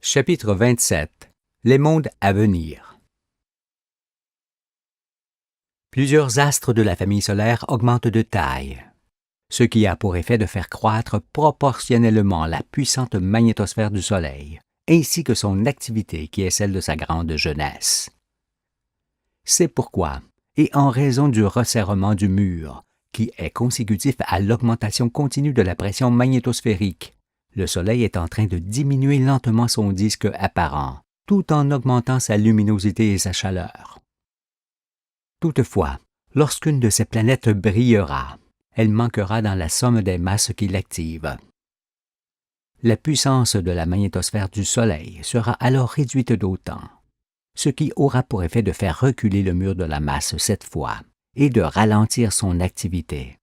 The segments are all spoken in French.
Chapitre 27. Les mondes à venir. Plusieurs astres de la famille solaire augmentent de taille, ce qui a pour effet de faire croître proportionnellement la puissante magnétosphère du Soleil, ainsi que son activité qui est celle de sa grande jeunesse. C'est pourquoi, et en raison du resserrement du mur, qui est consécutif à l'augmentation continue de la pression magnétosphérique, le Soleil est en train de diminuer lentement son disque apparent, tout en augmentant sa luminosité et sa chaleur. Toutefois, lorsqu'une de ces planètes brillera, elle manquera dans la somme des masses qui l'activent. La puissance de la magnétosphère du Soleil sera alors réduite d'autant, ce qui aura pour effet de faire reculer le mur de la masse cette fois et de ralentir son activité.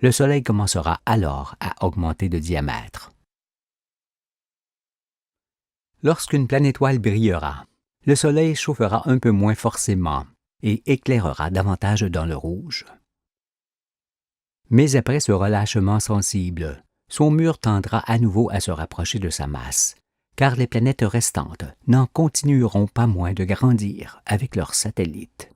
Le Soleil commencera alors à augmenter de diamètre. Lorsqu'une planétoile brillera, le Soleil chauffera un peu moins forcément et éclairera davantage dans le rouge. Mais après ce relâchement sensible, son mur tendra à nouveau à se rapprocher de sa masse, car les planètes restantes n'en continueront pas moins de grandir avec leurs satellites.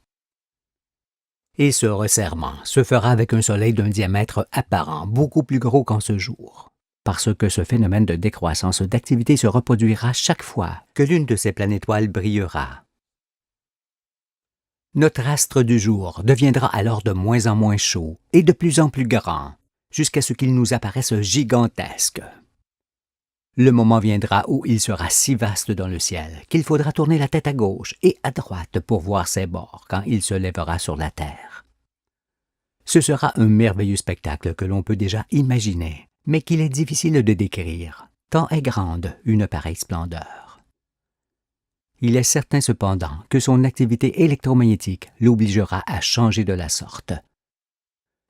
Et ce resserrement se fera avec un Soleil d'un diamètre apparent beaucoup plus gros qu'en ce jour, parce que ce phénomène de décroissance d'activité se reproduira chaque fois que l'une de ces planétoiles brillera. Notre astre du jour deviendra alors de moins en moins chaud et de plus en plus grand, jusqu'à ce qu'il nous apparaisse gigantesque. Le moment viendra où il sera si vaste dans le ciel qu'il faudra tourner la tête à gauche et à droite pour voir ses bords quand il se lèvera sur la Terre. Ce sera un merveilleux spectacle que l'on peut déjà imaginer, mais qu'il est difficile de décrire, tant est grande une pareille splendeur. Il est certain cependant que son activité électromagnétique l'obligera à changer de la sorte.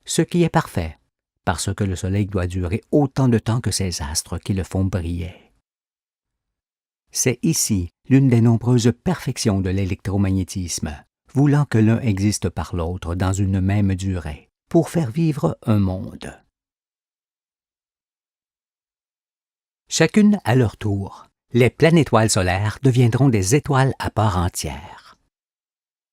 Ce qui est parfait, parce que le Soleil doit durer autant de temps que ces astres qui le font briller. C'est ici l'une des nombreuses perfections de l'électromagnétisme, voulant que l'un existe par l'autre dans une même durée, pour faire vivre un monde. Chacune à leur tour, les planétoiles solaires deviendront des étoiles à part entière.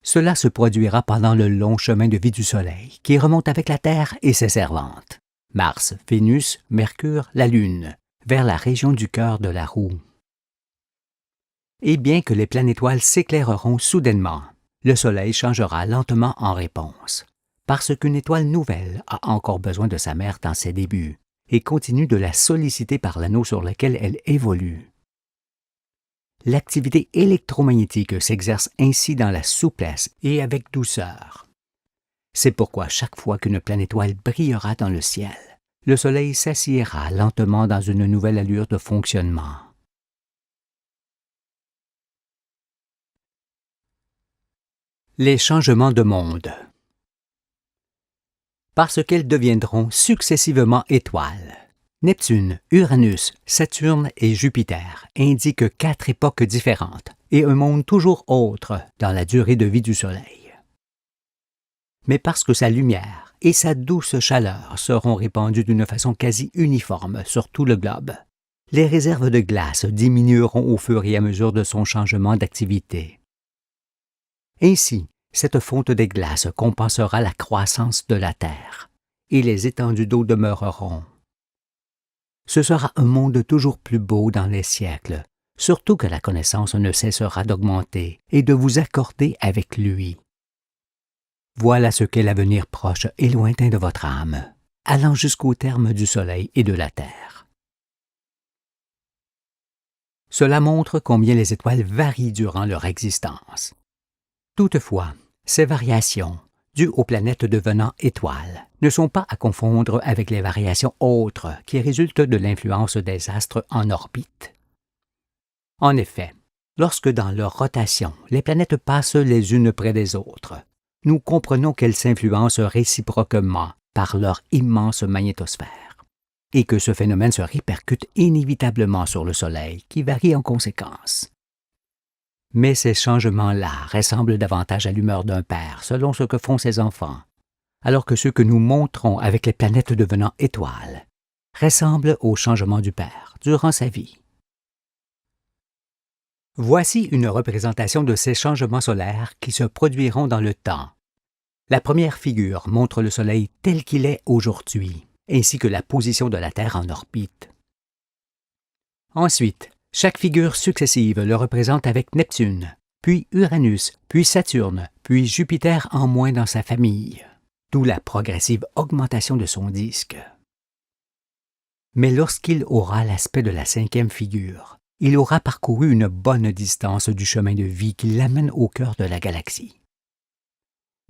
Cela se produira pendant le long chemin de vie du Soleil, qui remonte avec la Terre et ses servantes, Mars, Vénus, Mercure, la Lune, vers la région du cœur de la roue. Et bien que les planétoiles s'éclaireront soudainement, le Soleil changera lentement en réponse, parce qu'une étoile nouvelle a encore besoin de sa mère dans ses débuts, et continue de la solliciter par l'anneau sur lequel elle évolue. L'activité électromagnétique s'exerce ainsi dans la souplesse et avec douceur. C'est pourquoi chaque fois qu'une planétoile brillera dans le ciel, le Soleil s'assiera lentement dans une nouvelle allure de fonctionnement. Les changements de monde. Parce qu'elles deviendront successivement étoiles, Neptune, Uranus, Saturne et Jupiter indiquent 4 époques différentes et un monde toujours autre dans la durée de vie du Soleil. Mais parce que sa lumière et sa douce chaleur seront répandues d'une façon quasi uniforme sur tout le globe, les réserves de glace diminueront au fur et à mesure de son changement d'activité. Ainsi, cette fonte des glaces compensera la croissance de la Terre, et les étendues d'eau demeureront. Ce sera un monde toujours plus beau dans les siècles, surtout que la connaissance ne cessera d'augmenter et de vous accorder avec lui. Voilà ce qu'est l'avenir proche et lointain de votre âme, allant jusqu'au terme du Soleil et de la Terre. Cela montre combien les étoiles varient durant leur existence. Toutefois, ces variations, dues aux planètes devenant étoiles, ne sont pas à confondre avec les variations autres qui résultent de l'influence des astres en orbite. En effet, lorsque dans leur rotation, les planètes passent les unes près des autres, nous comprenons qu'elles s'influencent réciproquement par leur immense magnétosphère, et que ce phénomène se répercute inévitablement sur le Soleil, qui varie en conséquence. Mais ces changements-là ressemblent davantage à l'humeur d'un père selon ce que font ses enfants, alors que ceux que nous montrons avec les planètes devenant étoiles ressemblent aux changements du père durant sa vie. Voici une représentation de ces changements solaires qui se produiront dans le temps. La première figure montre le Soleil tel qu'il est aujourd'hui, ainsi que la position de la Terre en orbite. Ensuite, chaque figure successive le représente avec Neptune, puis Uranus, puis Saturne, puis Jupiter en moins dans sa famille, d'où la progressive augmentation de son disque. Mais lorsqu'il aura l'aspect de la cinquième figure, il aura parcouru une bonne distance du chemin de vie qui l'amène au cœur de la galaxie.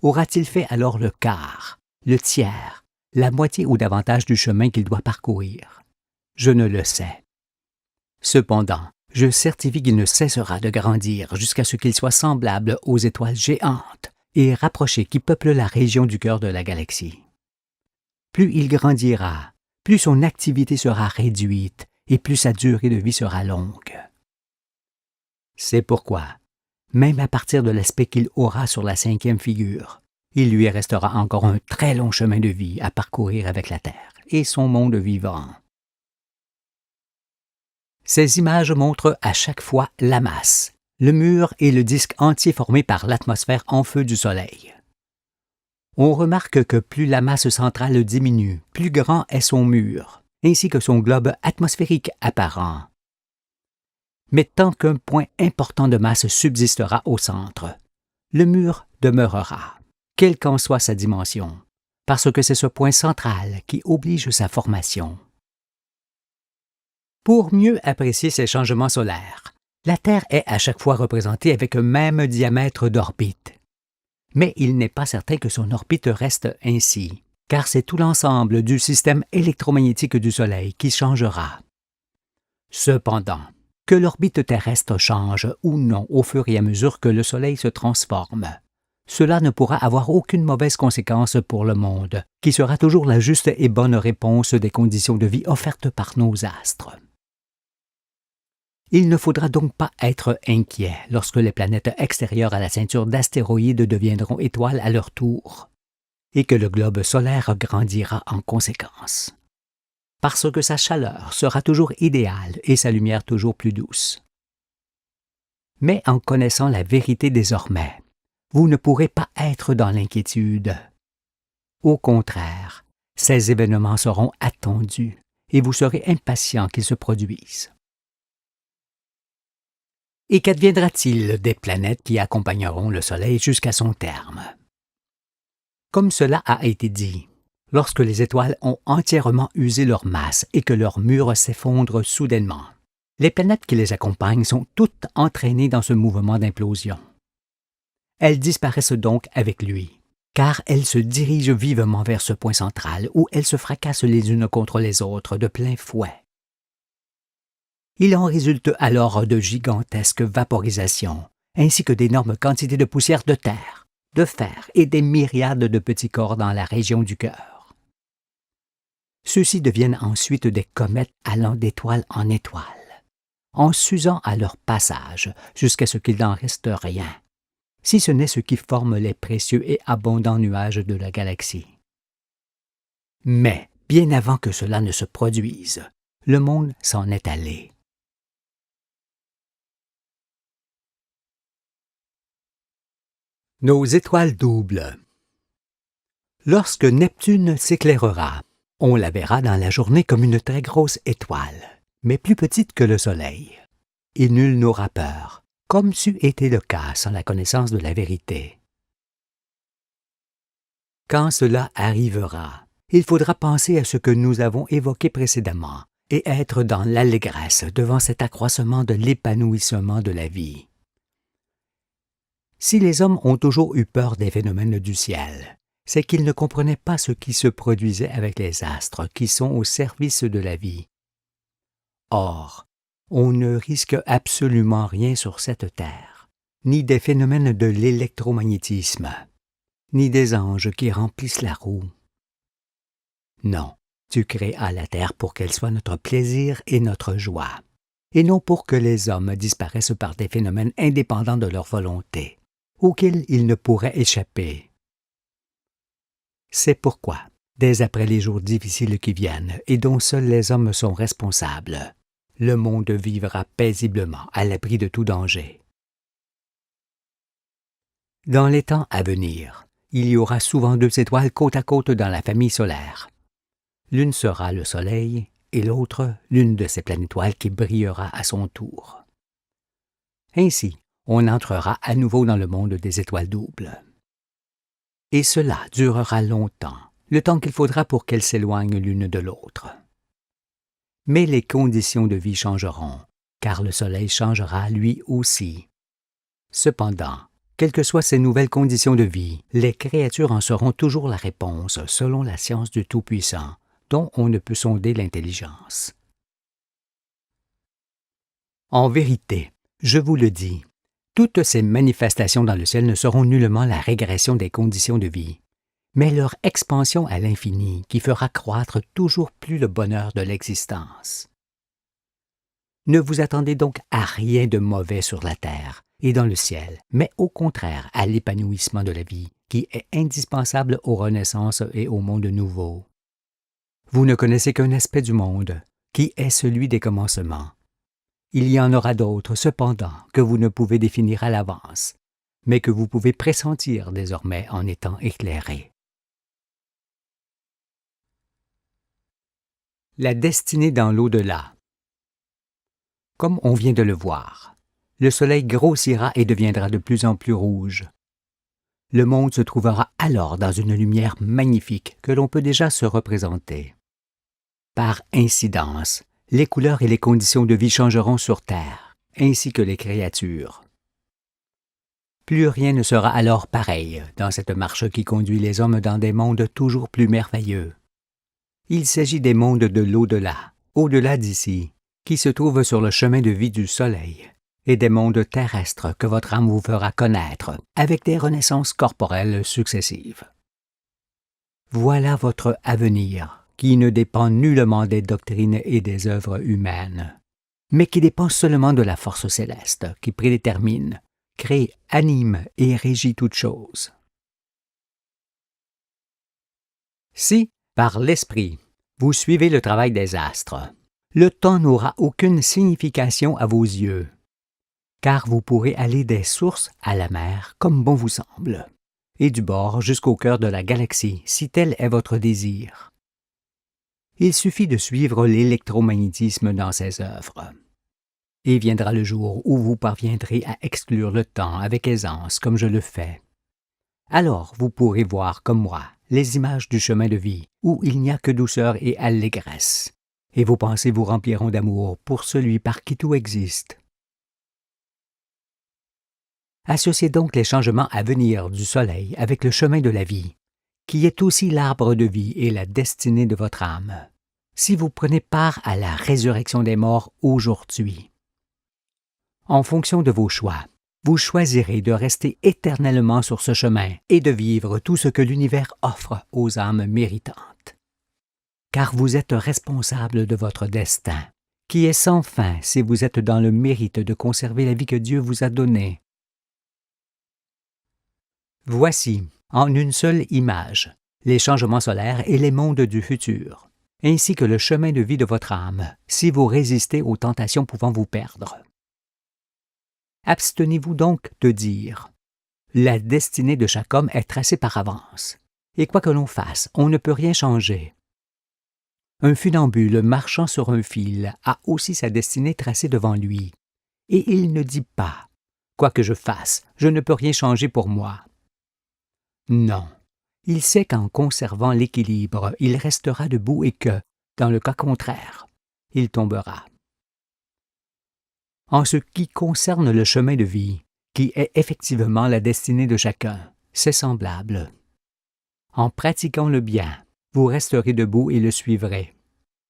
Aura-t-il fait alors le quart, le tiers, la moitié ou davantage du chemin qu'il doit parcourir? Je ne le sais. Cependant, je certifie qu'il ne cessera de grandir jusqu'à ce qu'il soit semblable aux étoiles géantes et rapprochées qui peuplent la région du cœur de la galaxie. Plus il grandira, plus son activité sera réduite et plus sa durée de vie sera longue. C'est pourquoi, même à partir de l'aspect qu'il aura sur la cinquième figure, il lui restera encore un très long chemin de vie à parcourir avec la Terre et son monde vivant. Ces images montrent à chaque fois la masse, le mur et le disque entier formé par l'atmosphère en feu du Soleil. On remarque que plus la masse centrale diminue, plus grand est son mur, ainsi que son globe atmosphérique apparent. Mais tant qu'un point important de masse subsistera au centre, le mur demeurera, quelle qu'en soit sa dimension, parce que c'est ce point central qui oblige sa formation. Pour mieux apprécier ces changements solaires, la Terre est à chaque fois représentée avec un même diamètre d'orbite. Mais il n'est pas certain que son orbite reste ainsi, car c'est tout l'ensemble du système électromagnétique du Soleil qui changera. Cependant, que l'orbite terrestre change ou non au fur et à mesure que le Soleil se transforme, cela ne pourra avoir aucune mauvaise conséquence pour le monde, qui sera toujours la juste et bonne réponse des conditions de vie offertes par nos astres. Il ne faudra donc pas être inquiet lorsque les planètes extérieures à la ceinture d'astéroïdes deviendront étoiles à leur tour, et que le globe solaire grandira en conséquence. Parce que sa chaleur sera toujours idéale et sa lumière toujours plus douce. Mais en connaissant la vérité désormais, vous ne pourrez pas être dans l'inquiétude. Au contraire, ces événements seront attendus et vous serez impatient qu'ils se produisent. Et qu'adviendra-t-il des planètes qui accompagneront le Soleil jusqu'à son terme? Comme cela a été dit, lorsque les étoiles ont entièrement usé leur masse et que leurs murs s'effondrent soudainement, les planètes qui les accompagnent sont toutes entraînées dans ce mouvement d'implosion. Elles disparaissent donc avec lui, car elles se dirigent vivement vers ce point central où elles se fracassent les unes contre les autres de plein fouet. Il en résulte alors de gigantesques vaporisations, ainsi que d'énormes quantités de poussière de terre, de fer et des myriades de petits corps dans la région du cœur. Ceux-ci deviennent ensuite des comètes allant d'étoile en étoile, en s'usant à leur passage jusqu'à ce qu'il n'en reste rien, si ce n'est ce qui forme les précieux et abondants nuages de la galaxie. Mais, bien avant que cela ne se produise, le monde s'en est allé. Nos étoiles doubles. Lorsque Neptune s'éclairera, on la verra dans la journée comme une très grosse étoile, mais plus petite que le Soleil. Et nul n'aura peur, comme c'eût été le cas sans la connaissance de la vérité. Quand cela arrivera, il faudra penser à ce que nous avons évoqué précédemment et être dans l'allégresse devant cet accroissement de l'épanouissement de la vie. Si les hommes ont toujours eu peur des phénomènes du ciel, c'est qu'ils ne comprenaient pas ce qui se produisait avec les astres qui sont au service de la vie. Or, on ne risque absolument rien sur cette terre, ni des phénomènes de l'électromagnétisme, ni des anges qui remplissent la roue. Non, tu créas la terre pour qu'elle soit notre plaisir et notre joie, et non pour que les hommes disparaissent par des phénomènes indépendants de leur volonté, auxquels ils ne pourraient échapper. C'est pourquoi, dès après les jours difficiles qui viennent et dont seuls les hommes sont responsables, le monde vivra paisiblement à l'abri de tout danger. Dans les temps à venir, il y aura souvent 2 étoiles côte à côte dans la famille solaire. L'une sera le Soleil et l'autre l'une de ses planétoiles qui brillera à son tour. Ainsi, on entrera à nouveau dans le monde des étoiles doubles. Et cela durera longtemps, le temps qu'il faudra pour qu'elles s'éloignent l'une de l'autre. Mais les conditions de vie changeront, car le Soleil changera lui aussi. Cependant, quelles que soient ces nouvelles conditions de vie, les créatures en seront toujours la réponse selon la science du Tout-Puissant, dont on ne peut sonder l'intelligence. En vérité, je vous le dis, toutes ces manifestations dans le ciel ne seront nullement la régression des conditions de vie, mais leur expansion à l'infini qui fera croître toujours plus le bonheur de l'existence. Ne vous attendez donc à rien de mauvais sur la terre et dans le ciel, mais au contraire à l'épanouissement de la vie, qui est indispensable aux renaissances et au monde nouveau. Vous ne connaissez qu'un aspect du monde, qui est celui des commencements. Il y en aura d'autres, cependant, que vous ne pouvez définir à l'avance, mais que vous pouvez pressentir désormais en étant éclairé. La destinée dans l'au-delà. Comme on vient de le voir, le soleil grossira et deviendra de plus en plus rouge. Le monde se trouvera alors dans une lumière magnifique que l'on peut déjà se représenter. Par incidence, les couleurs et les conditions de vie changeront sur Terre, ainsi que les créatures. Plus rien ne sera alors pareil dans cette marche qui conduit les hommes dans des mondes toujours plus merveilleux. Il s'agit des mondes de l'au-delà, au-delà d'ici, qui se trouvent sur le chemin de vie du Soleil, et des mondes terrestres que votre âme vous fera connaître avec des renaissances corporelles successives. Voilà votre avenir, qui ne dépend nullement des doctrines et des œuvres humaines, mais qui dépend seulement de la force céleste qui prédétermine, crée, anime et régit toutes choses. Si, par l'esprit, vous suivez le travail des astres, le temps n'aura aucune signification à vos yeux, car vous pourrez aller des sources à la mer comme bon vous semble, et du bord jusqu'au cœur de la galaxie, si tel est votre désir. Il suffit de suivre l'électromagnétisme dans ses œuvres. Et viendra le jour où vous parviendrez à exclure le temps avec aisance comme je le fais. Alors vous pourrez voir comme moi les images du chemin de vie où il n'y a que douceur et allégresse, et vos pensées vous rempliront d'amour pour celui par qui tout existe. Associez donc les changements à venir du soleil avec le chemin de la vie, qui est aussi l'arbre de vie et la destinée de votre âme, si vous prenez part à la résurrection des morts aujourd'hui. En fonction de vos choix, vous choisirez de rester éternellement sur ce chemin et de vivre tout ce que l'univers offre aux âmes méritantes. Car vous êtes responsable de votre destin, qui est sans fin si vous êtes dans le mérite de conserver la vie que Dieu vous a donnée. Voici, en une seule image, les changements solaires et les mondes du futur, ainsi que le chemin de vie de votre âme, si vous résistez aux tentations pouvant vous perdre. Abstenez-vous donc de dire « La destinée de chaque homme est tracée par avance, et quoi que l'on fasse, on ne peut rien changer. » Un funambule marchant sur un fil a aussi sa destinée tracée devant lui, et il ne dit pas « Quoi que je fasse, je ne peux rien changer pour moi. » Non, il sait qu'en conservant l'équilibre, il restera debout et que, dans le cas contraire, il tombera. En ce qui concerne le chemin de vie, qui est effectivement la destinée de chacun, c'est semblable. En pratiquant le bien, vous resterez debout et le suivrez,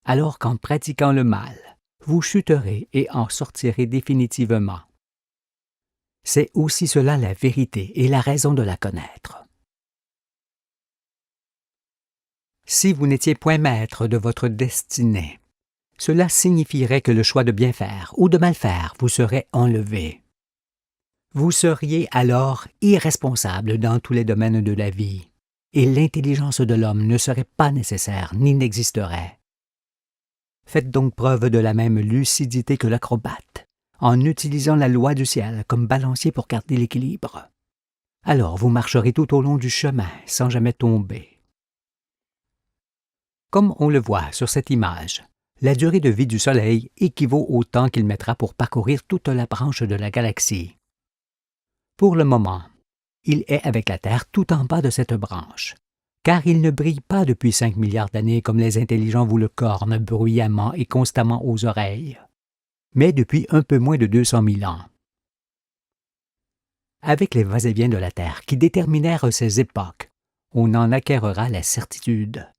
alors qu'en pratiquant le mal, vous chuterez et en sortirez définitivement. C'est aussi cela la vérité et la raison de la connaître. Si vous n'étiez point maître de votre destinée, cela signifierait que le choix de bien faire ou de mal faire vous serait enlevé. Vous seriez alors irresponsable dans tous les domaines de la vie, et l'intelligence de l'homme ne serait pas nécessaire ni n'existerait. Faites donc preuve de la même lucidité que l'acrobate, en utilisant la loi du ciel comme balancier pour garder l'équilibre. Alors vous marcherez tout au long du chemin sans jamais tomber. Comme on le voit sur cette image, la durée de vie du Soleil équivaut au temps qu'il mettra pour parcourir toute la branche de la galaxie. Pour le moment, il est avec la Terre tout en bas de cette branche, car il ne brille pas depuis 5 milliards d'années comme les intelligents vous le cornent bruyamment et constamment aux oreilles, mais depuis un peu moins de 200 000 ans. Avec les va-et-vient de la Terre qui déterminèrent ces époques, on en acquérera la certitude.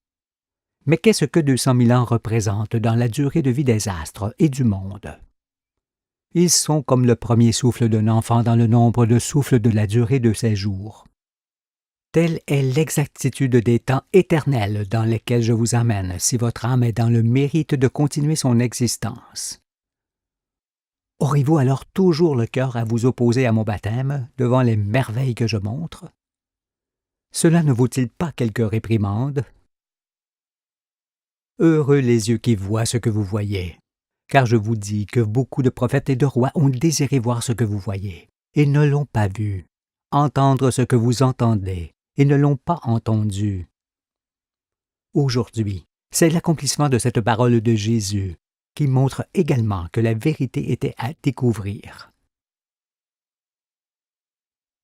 Mais qu'est-ce que 200 000 ans représentent dans la durée de vie des astres et du monde? Ils sont comme le premier souffle d'un enfant dans le nombre de souffles de la durée de ses jours. Telle est l'exactitude des temps éternels dans lesquels je vous amène si votre âme est dans le mérite de continuer son existence. Aurez-vous alors toujours le cœur à vous opposer à mon baptême devant les merveilles que je montre? Cela ne vaut-il pas quelques réprimandes? Heureux les yeux qui voient ce que vous voyez, car je vous dis que beaucoup de prophètes et de rois ont désiré voir ce que vous voyez, et ne l'ont pas vu, entendre ce que vous entendez, et ne l'ont pas entendu. Aujourd'hui, c'est l'accomplissement de cette parole de Jésus, qui montre également que la vérité était à découvrir.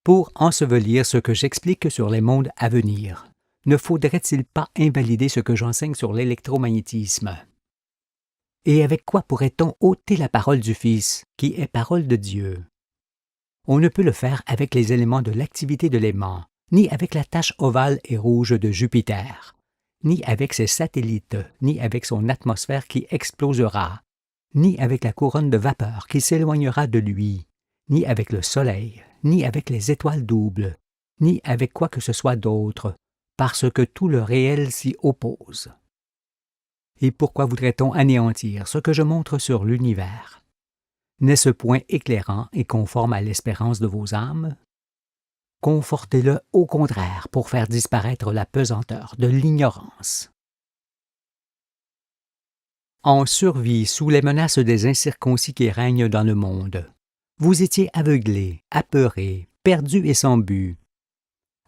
Pour ensevelir ce que j'explique sur les mondes à venir, ne faudrait-il pas invalider ce que j'enseigne sur l'électromagnétisme? Et avec quoi pourrait-on ôter la parole du Fils, qui est parole de Dieu? On ne peut le faire avec les éléments de l'activité de l'aimant, ni avec la tache ovale et rouge de Jupiter, ni avec ses satellites, ni avec son atmosphère qui explosera, ni avec la couronne de vapeur qui s'éloignera de lui, ni avec le Soleil, ni avec les étoiles doubles, ni avec quoi que ce soit d'autre, parce que tout le réel s'y oppose. Et pourquoi voudrait-on anéantir ce que je montre sur l'univers? N'est-ce point éclairant et conforme à l'espérance de vos âmes? Confortez-le au contraire pour faire disparaître la pesanteur de l'ignorance. En survie sous les menaces des incirconcis qui règnent dans le monde, vous étiez aveuglés, apeurés, perdus et sans but,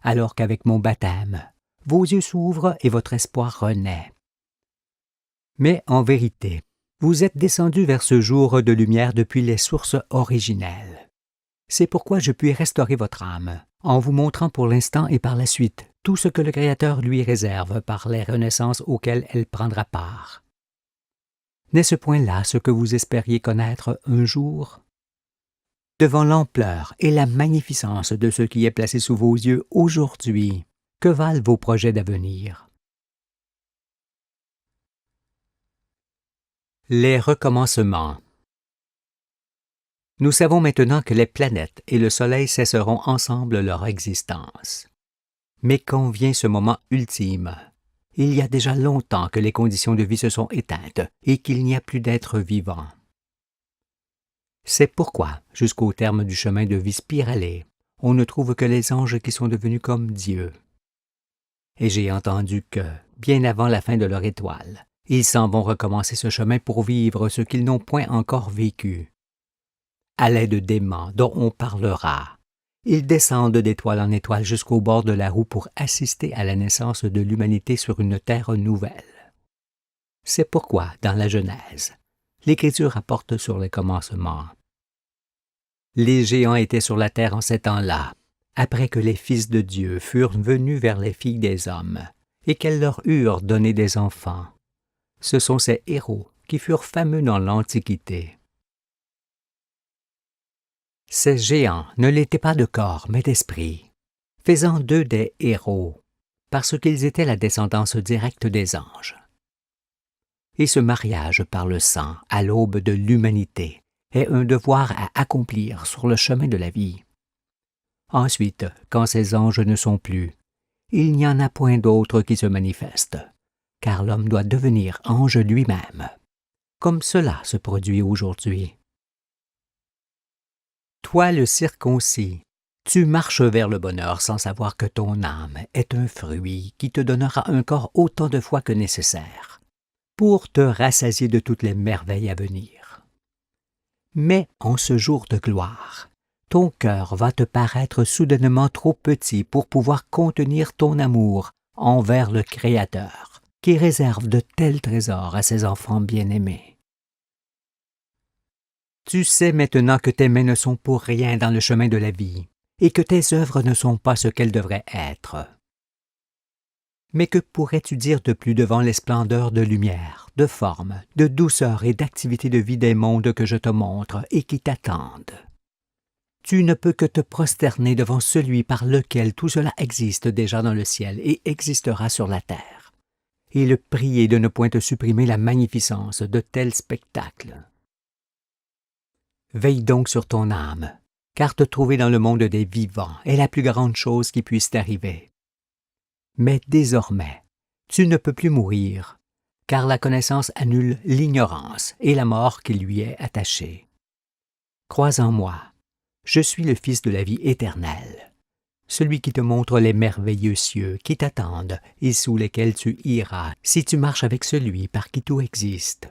alors qu'avec mon baptême, vos yeux s'ouvrent et votre espoir renaît. Mais en vérité, vous êtes descendus vers ce jour de lumière depuis les sources originelles. C'est pourquoi je puis restaurer votre âme, en vous montrant pour l'instant et par la suite tout ce que le Créateur lui réserve par les renaissances auxquelles elle prendra part. N'est-ce point là ce que vous espériez connaître un jour? Devant l'ampleur et la magnificence de ce qui est placé sous vos yeux aujourd'hui, que valent vos projets d'avenir? Les recommencements. Nous savons maintenant que les planètes et le Soleil cesseront ensemble leur existence. Mais quand vient ce moment ultime, il y a déjà longtemps que les conditions de vie se sont éteintes et qu'il n'y a plus d'êtres vivants. C'est pourquoi, jusqu'au terme du chemin de vie spiralé, on ne trouve que les anges qui sont devenus comme Dieu. Et j'ai entendu que, bien avant la fin de leur étoile, ils s'en vont recommencer ce chemin pour vivre ce qu'ils n'ont point encore vécu. À l'aide d'aimants dont on parlera, ils descendent d'étoile en étoile jusqu'au bord de la roue pour assister à la naissance de l'humanité sur une terre nouvelle. C'est pourquoi, dans la Genèse, l'Écriture rapporte sur les commencements. Les géants étaient sur la terre en ces temps-là, après que les fils de Dieu furent venus vers les filles des hommes, et qu'elles leur eurent donné des enfants. Ce sont ces héros qui furent fameux dans l'Antiquité. Ces géants ne l'étaient pas de corps, mais d'esprit, faisant d'eux des héros, parce qu'ils étaient la descendance directe des anges. Et ce mariage par le sang, à l'aube de l'humanité, est un devoir à accomplir sur le chemin de la vie. Ensuite, quand ces anges ne sont plus, il n'y en a point d'autres qui se manifestent, car l'homme doit devenir ange lui-même, comme cela se produit aujourd'hui. Toi le circoncis, tu marches vers le bonheur sans savoir que ton âme est un fruit qui te donnera un corps autant de fois que nécessaire. pour te rassasier de toutes les merveilles à venir. Mais en ce jour de gloire, ton cœur va te paraître soudainement trop petit pour pouvoir contenir ton amour envers le Créateur, qui réserve de tels trésors à ses enfants bien-aimés. Tu sais maintenant que tes mains ne sont pour rien dans le chemin de la vie, et que tes œuvres ne sont pas ce qu'elles devraient être. Mais que pourrais-tu dire de plus devant les splendeurs de lumière, de forme, de douceur et d'activité de vie des mondes que je te montre et qui t'attendent? Tu ne peux que te prosterner devant celui par lequel tout cela existe déjà dans le ciel et existera sur la terre, et le prier de ne point te supprimer la magnificence de tels spectacles. Veille donc sur ton âme, car te trouver dans le monde des vivants est la plus grande chose qui puisse t'arriver. Mais désormais, tu ne peux plus mourir, car la connaissance annule l'ignorance et la mort qui lui est attachée. Crois en moi, je suis le Fils de la vie éternelle, celui qui te montre les merveilleux cieux qui t'attendent et sous lesquels tu iras si tu marches avec celui par qui tout existe.